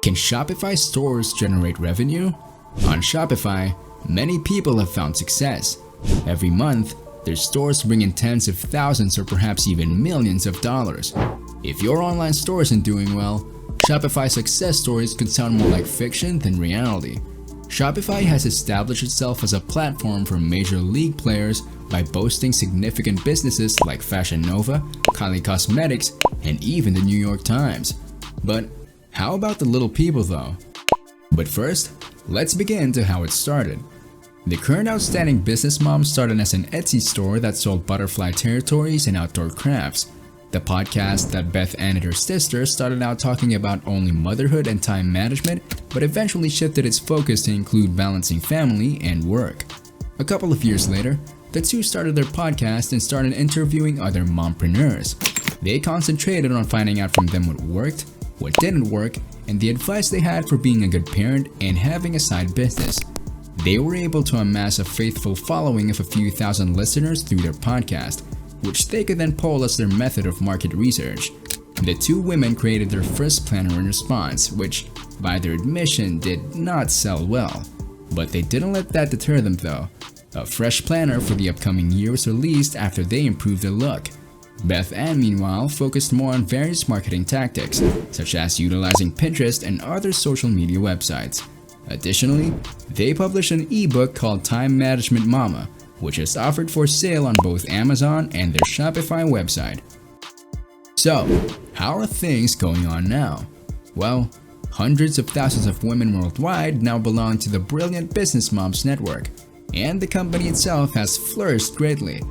Can Shopify stores generate revenue? On Shopify, many people have found success. Every month, their stores bring in tens of thousands or perhaps even millions of dollars. If your online store isn't doing well, Shopify success stories could sound more like fiction than reality. Shopify has established itself as a platform for major league players by boasting significant businesses like Fashion Nova, Kylie Cosmetics, and even the New York Times. But how about the little people though? But first, let's begin to how it started. The current outstanding business mom started as an Etsy store that sold butterfly territories and outdoor crafts. The podcast that Beth Ann and her sister started out talking about only motherhood and time management, but eventually shifted its focus to include balancing family and work. A couple of years later, the two started their podcast and started interviewing other mompreneurs. They concentrated on finding out from them what worked, what didn't work, and the advice they had for being a good parent and having a side business. They were able to amass a faithful following of a few thousand listeners through their podcast, which they could then poll as their method of market research. The two women created their first planner in response, which, by their admission, did not sell well. But they didn't let that deter them though. A fresh planner for the upcoming year was released after they improved their look. Beth Ann, meanwhile, focused more on various marketing tactics, such as utilizing Pinterest and other social media websites. Additionally, they published an ebook called Time Management Mama, which is offered for sale on both Amazon and their Shopify website. So, how are things going on now? Well, hundreds of thousands of women worldwide now belong to the Brilliant Business Moms Network, and the company itself has flourished greatly.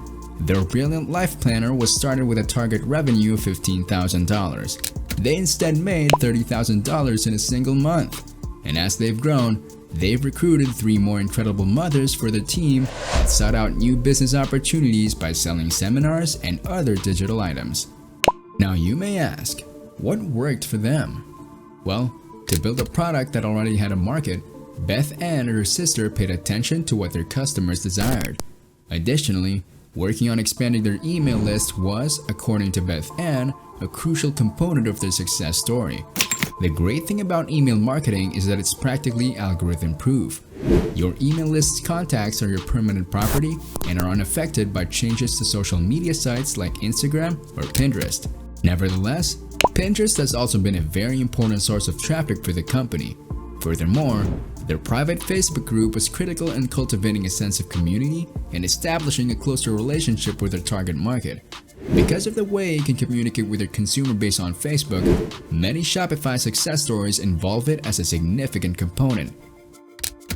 Their Brilliant Life Planner was started with a target revenue of $15,000. They instead made $30,000 in a single month. And as they've grown, they've recruited 3 more incredible mothers for their team and sought out new business opportunities by selling seminars and other digital items. Now you may ask, what worked for them? Well, to build a product that already had a market, Beth Ann and her sister paid attention to what their customers desired. Additionally, working on expanding their email list was, according to Beth Ann, a crucial component of their success story. The great thing about email marketing is that it's practically algorithm-proof. Your email list's contacts are your permanent property and are unaffected by changes to social media sites like Instagram or Pinterest. Nevertheless, Pinterest has also been a very important source of traffic for the company. Furthermore, their private Facebook group was critical in cultivating a sense of community and establishing a closer relationship with their target market. Because of the way you can communicate with your consumer base on Facebook, many Shopify success stories involve it as a significant component.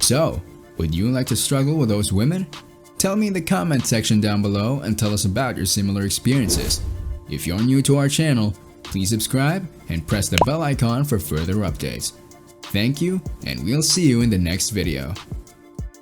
So, would you like to struggle with those women? Tell me in the comment section down below and tell us about your similar experiences. If you're new to our channel, please subscribe and press the bell icon for further updates. Thank you, and we'll see you in the next video.